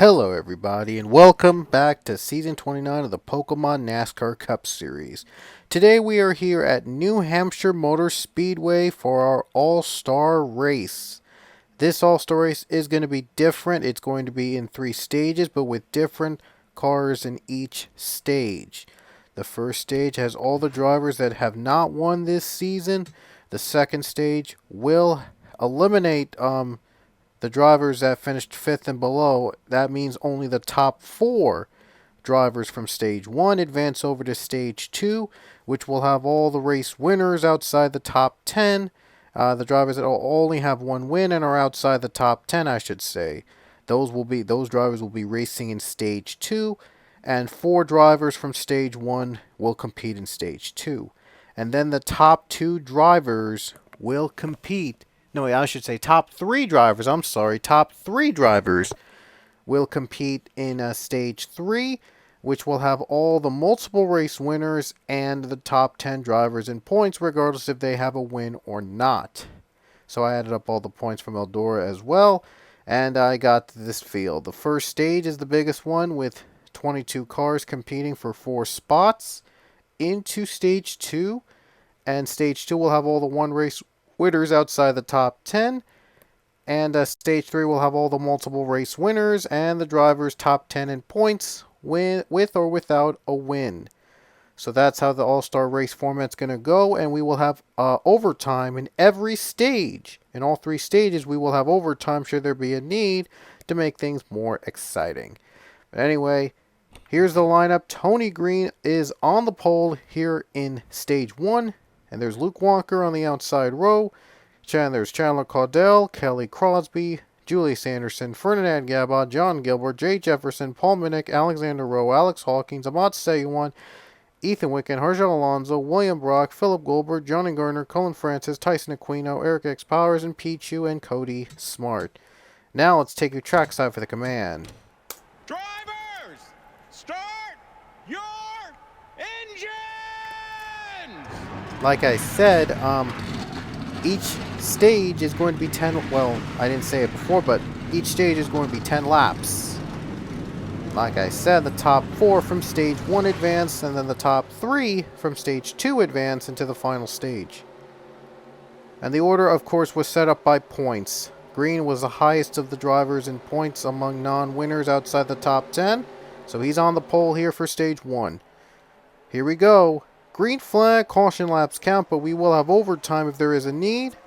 Hello, everybody, and welcome back to Season 29 of the Pokemon NASCAR Cup Series. Today we are here at New Hampshire Motor Speedway for our All-Star Race. This All-Star Race is going to be different. It's going to be in 3 stages, but with different cars in each stage. The first stage has all the drivers that have not won this season. The second stage will eliminate the drivers that finished 5th and below. That means only the top 4 drivers from Stage 1 advance over to Stage 2, which will have all the race winners outside the top 10. The drivers that only have 1 win and are outside the top 10, I should say. Those drivers will be racing in Stage 2, and 4 drivers from Stage 1 will compete in Stage 2. And then the top 2 drivers will compete. No, I should say top 3 drivers. I'm sorry. Top 3 drivers will compete in Stage 3, which will have all the multiple race winners and the top 10 drivers in points, regardless if they have a win or not. So I added up all the points from Eldora as well, and I got this field. The first stage is the biggest one, with 22 cars competing for 4 spots into Stage 2, and Stage 2 will have all the one race winners outside the top 10, and Stage 3 will have all the multiple race winners and the drivers top 10 in points with or without a win. So that's how the All-Star Race format's going to go, and we will have overtime in every stage. In all 3 stages, we will have overtime should there be a need to make things more exciting. But anyway, here's the lineup. Tony Green is on the pole here in Stage 1. And there's Luke Walker on the outside row. There's Chandler Caudell, Kelly Crosby, Julius Anderson, Ferdinand Gabba, John Gilbert, Jay Jefferson, Paul Minnick, Alexander Rowe, Alex Hawkins, Amat Sayuan, Ethan Wicken, Hergel Alonso, William Brock, Philip Goldberg, Johnny Garner, Colin Francis, Tyson Aquino, Eric X Powers, and Pichu and Cody Smart. Now let's take your trackside for the command. Drivers, start your engines! Like I said, each stage is going to be 10, well, I didn't say it before, but each stage is going to be 10 laps. Like I said, the top 4 from Stage 1 advance, and then the top 3 from Stage 2 advance into the final stage. And the order, of course, was set up by points. Green was the highest of the drivers in points among non-winners outside the top 10, so he's on the pole here for Stage 1. Here we go. Green flag, caution laps count, but we will have overtime if there is a need.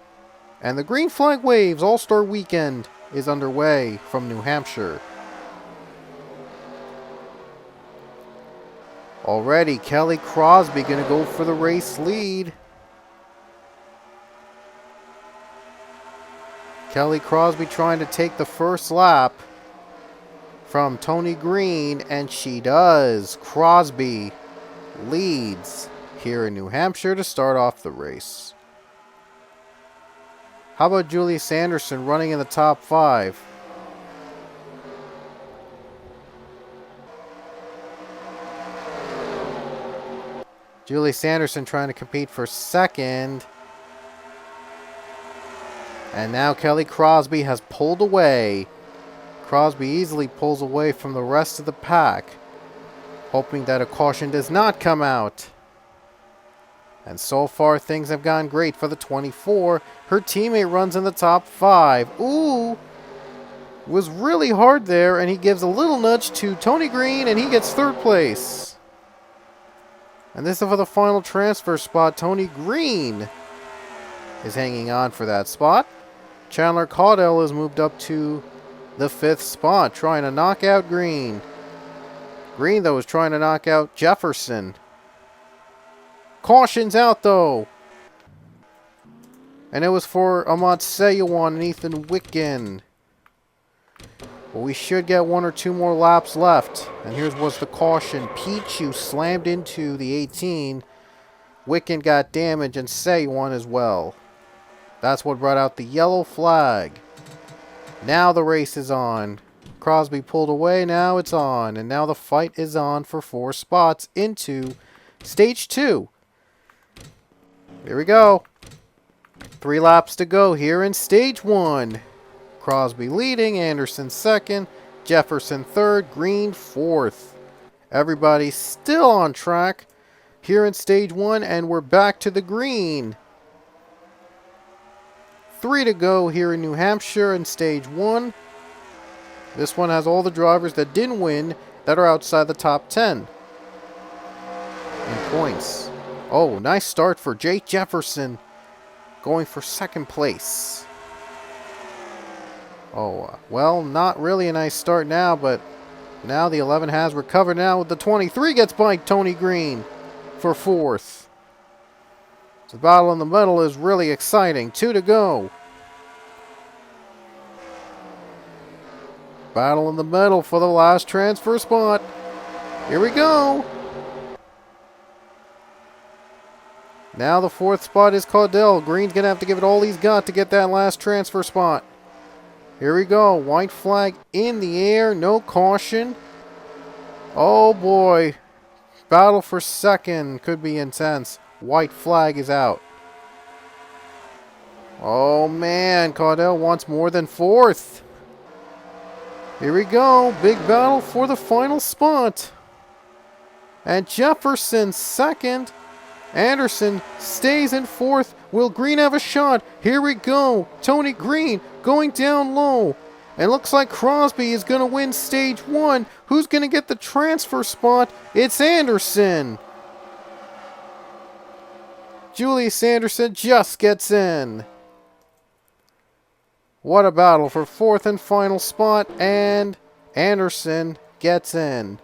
And the green flag waves, All-Star Weekend is underway from New Hampshire. Already, Kelly Crosby going to go for the race lead. Kelly Crosby trying to take the first lap from Tony Green, and she does. Crosby leads here in New Hampshire to start off the race. How about Julius Anderson running in the top 5? Julius Anderson trying to compete for second. And now Kelly Crosby has pulled away. Crosby easily pulls away from the rest of the pack, hoping that a caution does not come out. And so far, things have gone great for the 24. Her teammate runs in the top 5. Ooh! Was really hard there, and he gives a little nudge to Tony Green, and he gets 3rd place. And this is for the final transfer spot. Tony Green is hanging on for that spot. Chandler Caudell has moved up to the 5th spot, trying to knock out Green. Green, though, is trying to knock out Jefferson. Caution's out, though. And it was for Amat Sayuan and Ethan Wicken. But we should get 1 or 2 more laps left. And here's was the caution. Pichu slammed into the 18. Wicken got damaged, and Sayuan as well. That's what brought out the yellow flag. Now the race is on. Crosby pulled away, now it's on. And now the fight is on for 4 spots into Stage 2. Here we go. 3 laps to go here in Stage 1. Crosby leading, Anderson second, Jefferson third, Green fourth. Everybody's still on track here in stage 1, and we're back to the green. 3 to go here in New Hampshire in stage 1. This one has all the drivers that didn't win that are outside the top 10 in points. Oh, nice start for Jake Jefferson, going for second place. Oh, well, not really a nice start now, but now the 11 has recovered now with the 23 gets by Tony Green for fourth. The battle in the middle is really exciting. 2 to go. Battle in the middle for the last transfer spot. Here we go. Now the fourth spot is Caudell. Green's going to have to give it all he's got to get that last transfer spot. Here we go. White flag in the air. No caution. Oh boy. Battle for second could be intense. White flag is out. Oh man. Caudell wants more than fourth. Here we go. Big battle for the final spot. And Jefferson second. Anderson stays in fourth. Will Green have a shot? Here we go. Tony Green going down low. And looks like Crosby is going to win stage 1. Who's going to get the transfer spot? It's Anderson. Julius Anderson just gets in. What a battle for fourth and final spot. And Anderson gets in.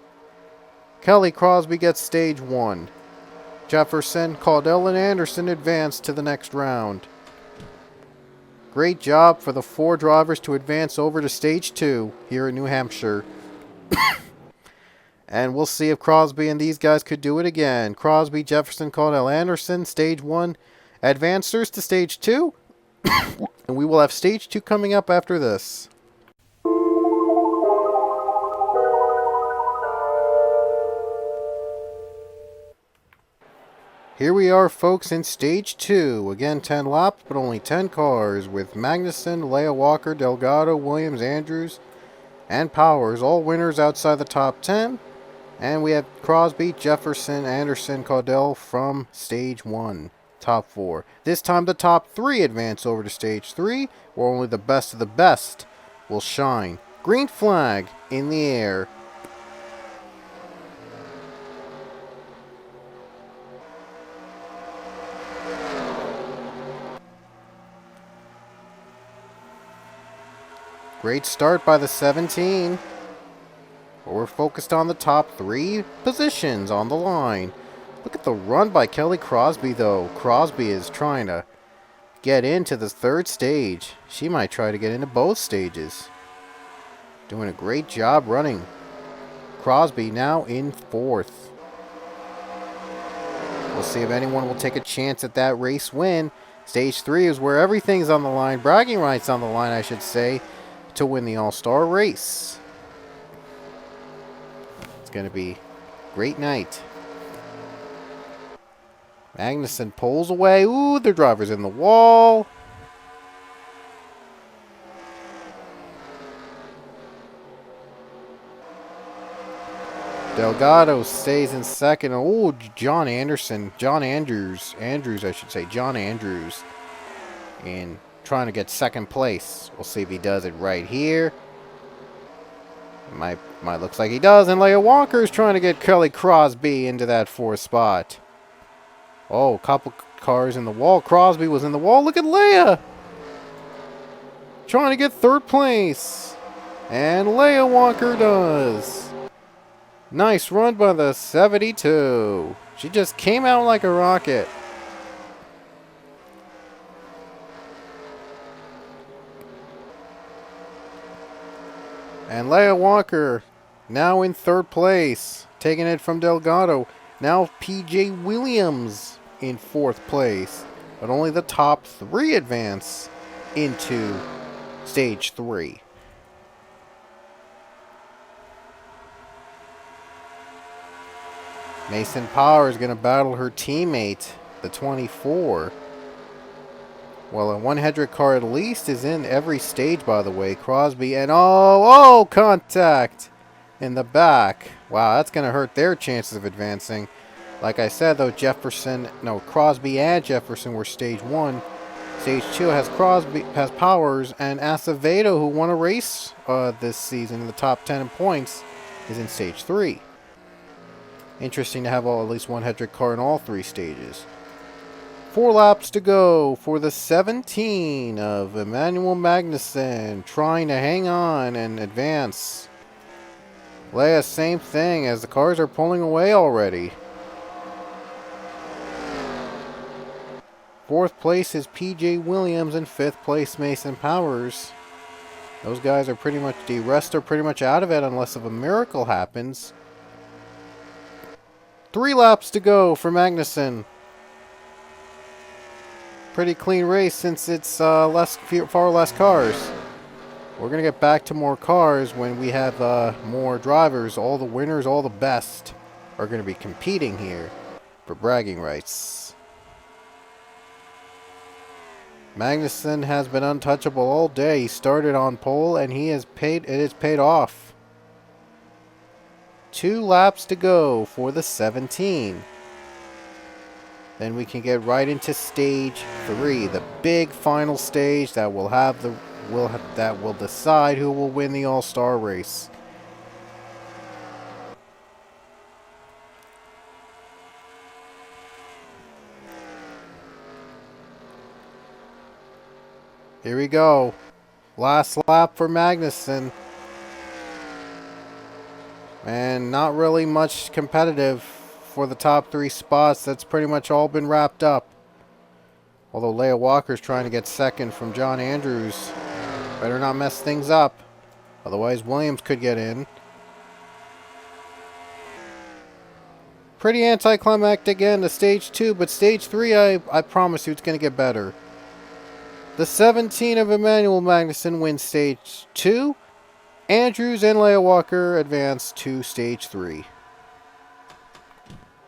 Kelly Crosby gets stage 1. Jefferson, Caudell, and Anderson advance to the next round. Great job for the 4 drivers to advance over to stage 2 here in New Hampshire. And we'll see if Crosby and these guys could do it again. Crosby, Jefferson, Caudell, Anderson, stage 1 advancers to stage 2. And we will have stage 2 coming up after this. Here we are, folks, in stage 2. Again, 10 laps, but only 10 cars, with Magnuson, Leah Walker, Delgado, Williams, Andrews, and Powers, all winners outside the top 10. And we have Crosby, Jefferson, Anderson, Caudell from stage 1, top 4. This time the top 3 advance over to stage 3, where only the best of the best will shine. Green flag in the air. Great start by the 17. But we're focused on the top 3 positions on the line. Look at the run by Kelly Crosby, though. Crosby is trying to get into the 3rd stage. She might try to get into both stages. Doing a great job running. Crosby now in 4th. We'll see if anyone will take a chance at that race win. Stage 3 is where everything's on the line. Bragging rights on the line, I should say, to win the All-Star race. It's going to be a great night. Magnuson pulls away. Ooh, their driver's in the wall. Delgado stays in second. Oh, John Andrews, I should say, John Andrews, in trying to get second place. We'll see if he does it right here. Might looks like he does, and Leah Walker is trying to get Kelly Crosby into that 4th spot. Oh, a couple cars in the wall. Crosby was in the wall. Look at Leah trying to get 3rd place, and Leah Walker does. Nice run by the 72. She just came out like a rocket. And Leah Walker now in 3rd place, taking it from Delgado. Now P.J. Williams in 4th place. But only the top 3 advance into stage 3. Mason Power is going to battle her teammate, the 24. Well, a one-Hedrick car at least is in every stage, by the way. Crosby and oh, contact in the back. Wow, that's going to hurt their chances of advancing. Like I said, though, Crosby and Jefferson were stage 1. Stage 2 has Powers, and Acevedo, who won a race this season in the top 10 in points, is in stage 3. Interesting to have at least one Hedrick car in all 3 stages. 4 laps to go for the 17 of Emmanuel Magnussen, trying to hang on and advance. Leia, same thing as the cars are pulling away already. 4th place is PJ Williams, and 5th place Mason Powers. Those guys are pretty much, the rest are pretty much out of it unless if a miracle happens. 3 laps to go for Magnussen. Pretty clean race since it's far less cars. We're going to get back to more cars when we have more drivers. All the winners, all the best are going to be competing here for bragging rights. Magnussen has been untouchable all day. He started on pole and it has paid off. 2 laps to go for the 17. Then we can get right into stage 3, the big final stage that will decide who will win the All-Star race. Here we go. Last lap for Magnussen. And not really much competitive for the top 3 spots. That's pretty much all been wrapped up. Although Leia Walker's trying to get second from John Andrews. Better not mess things up. Otherwise Williams could get in. Pretty anticlimactic end to stage 2, but stage 3 I promise you it's going to get better. The 17 of Emmanuel Magnussen wins stage 2. Andrews and Leia Walker advance to stage 3.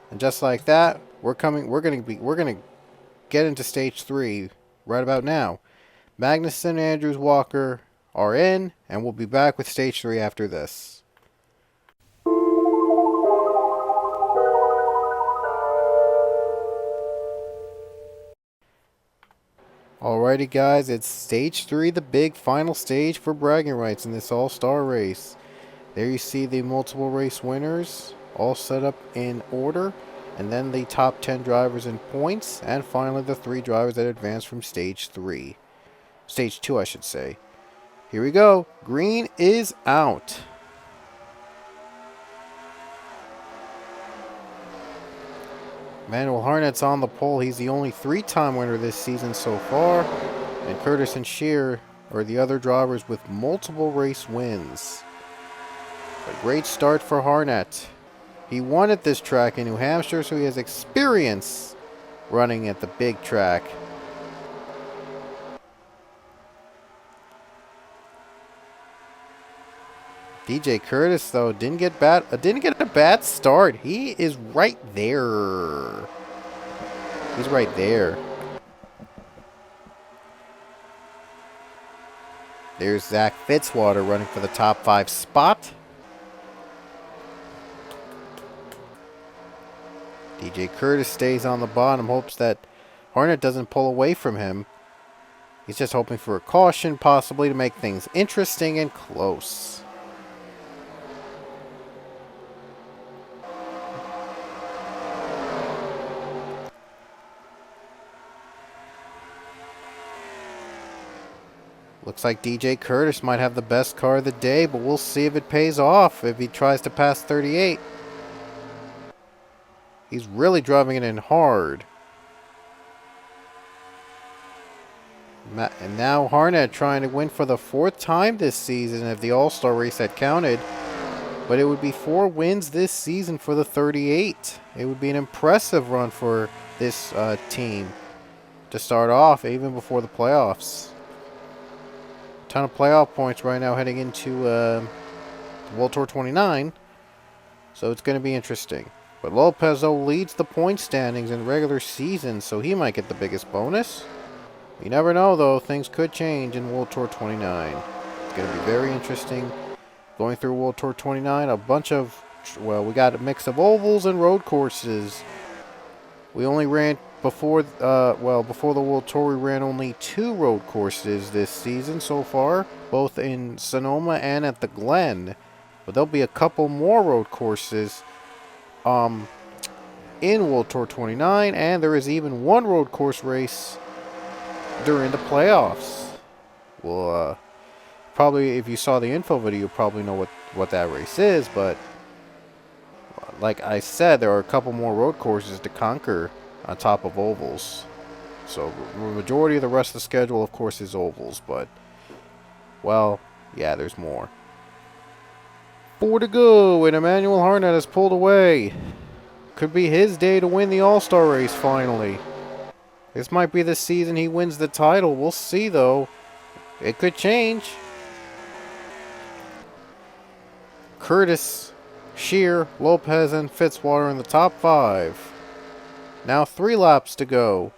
And just like that, we're going to get into stage 3 right about now. Magnussen, Andrews, Walker are in, and we'll be back with stage 3 after this. Alrighty guys, it's stage 3, the big final stage for bragging rights in this all-star race. There you see the multiple race winners, all set up in order, and then the top 10 drivers in points, and finally the 3 drivers that advance from stage 3. Stage 2, I should say. Here we go. Green is out. Manuel Harnet's on the pole. He's the only 3-time winner this season so far. And Curtis and Shear are the other drivers with multiple race wins. A great start for Harnet. He won at this track in New Hampshire, so he has experience running at the big track. DJ Curtis, though, didn't get a bad start. He is right there. He's right there. There's Zach Fitzwater running for the top 5 spot. DJ Curtis stays on the bottom, hopes that Harnet doesn't pull away from him. He's just hoping for a caution, possibly, to make things interesting and close. Looks like DJ Curtis might have the best car of the day, but we'll see if it pays off if he tries to pass 38. He's really driving it in hard. And now Harnet trying to win for the 4th time this season if the All-Star race had counted. But it would be 4 wins this season for the 38. It would be an impressive run for this team to start off even before the playoffs. Ton of playoff points right now heading into World Tour 29. So it's going to be interesting. But Lopez, though, leads the point standings in regular season, so he might get the biggest bonus. You never know, though. Things could change in World Tour 29. It's going to be very interesting. Going through World Tour 29, a bunch of, well, we got a mix of ovals and road courses. We only ran before the World Tour, we ran only 2 road courses this season so far, both in Sonoma and at the Glen. But there'll be a couple more road courses in World Tour 29, and there is even one road course race during the playoffs. Well, probably if you saw the info video, you probably know what that race is, but like I said, there are a couple more road courses to conquer on top of ovals. So the majority of the rest of the schedule, of course, is ovals, but, well, yeah, there's more. 4 to go, and Emmanuel Harnett has pulled away. Could be his day to win the All-Star race, finally. This might be the season he wins the title. We'll see, though. It could change. Curtis, Shear, Lopez, and Fitzwater in the top 5. Now 3 laps to go.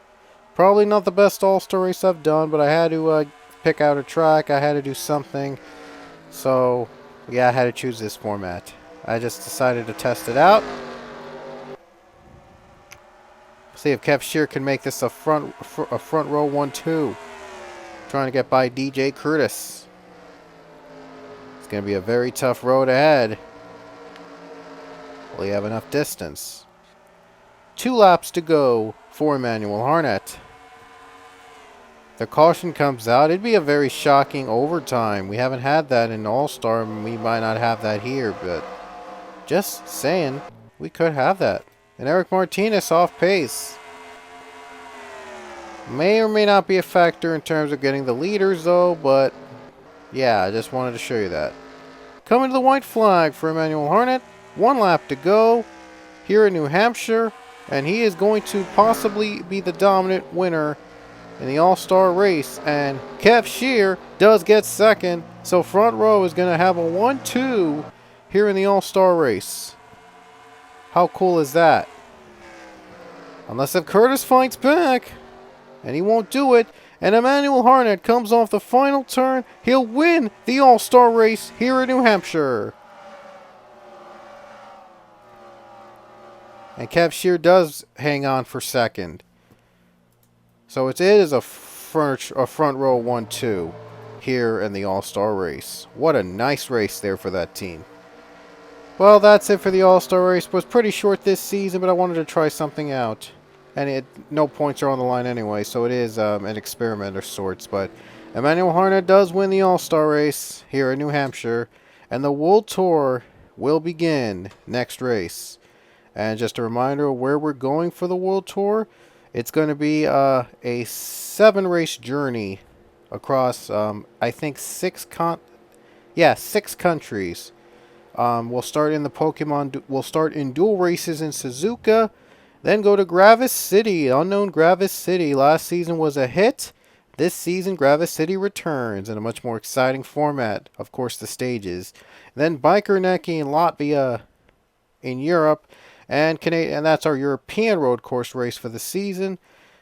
Probably not the best All-Star race I've done, but I had to pick out a track. I had to do something. So, yeah, I had to choose this format. I just decided to test it out. See if Kev Shear can make this a front row 1-2. Trying to get by DJ Curtis. It's going to be a very tough road ahead. Will he have enough distance? 2 laps to go for Emmanuel Harnett. The caution comes out. It'd be a very shocking overtime. We haven't had that in All-Star, and we might not have that here, but just saying, we could have that. And Eric Martinez off pace. May or may not be a factor in terms of getting the leaders, though, but yeah, I just wanted to show you that. Coming to the white flag for Emmanuel Harnett. 1 lap to go here in New Hampshire, and he is going to possibly be the dominant winner in the All-Star race. And Kev Shear does get second, so front row is going to have a 1-2 here in the All-Star race. How cool is that? Unless if Curtis fights back, and he won't do it, and Emmanuel Harnett comes off the final turn, he'll win the All-Star race here in New Hampshire. And Kev Shear does hang on for second. So it is a front row 1-2 here in the All-Star race. What a nice race there for that team. Well, that's it for the All-Star race. It was pretty short this season, but I wanted to try something out. And no points are on the line anyway, so it is an experiment of sorts. But Emmanuel Harnett does win the All-Star race here in New Hampshire. And the World Tour will begin next race. And just a reminder of where we're going for the World Tour. It's going to be a 7-race journey across, I think, 6 countries. We'll start in We'll start in dual races in Suzuka, then go to Gravis City, unknown Gravis City. Last season was a hit. This season, Gravis City returns in a much more exciting format. Of course, the stages. Then Bajkarneki in Latvia in Europe. And that's our European road course race for the season.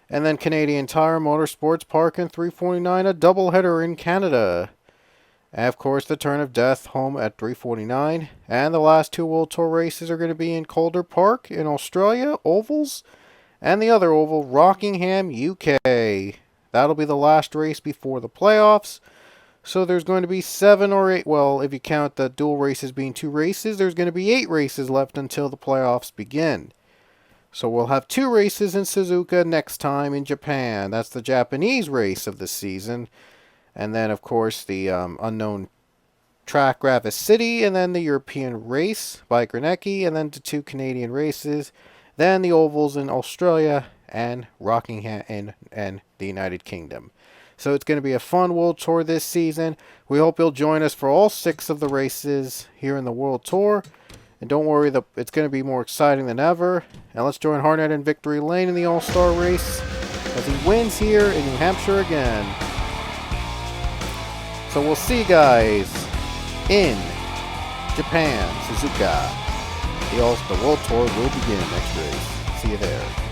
And then Canadian Tire Motorsports Park in 349, a doubleheader in Canada. And of course, the Turn of Death home at 349. And the last 2 World Tour races are going to be in Calder Park in Australia, ovals. And the other oval, Rockingham, UK. That'll be the last race before the playoffs. So there's going to be 7 or 8, well, if you count the dual races being 2 races, there's going to be 8 races left until the playoffs begin. So we'll have 2 races in Suzuka next time in Japan. That's the Japanese race of the season. And then, of course, the unknown track, Gravis City, and then the European race, Bajkarneki, and then the 2 Canadian races. Then the ovals in Australia and Rockingham and the United Kingdom. So it's going to be a fun World Tour this season. We hope you'll join us for all 6 of the races here in the World Tour. And don't worry, it's going to be more exciting than ever. And let's join Harnett in victory lane in the All-Star race as he wins here in New Hampshire again. So we'll see you guys in Japan, Suzuka. The World Tour will begin next race. See you there.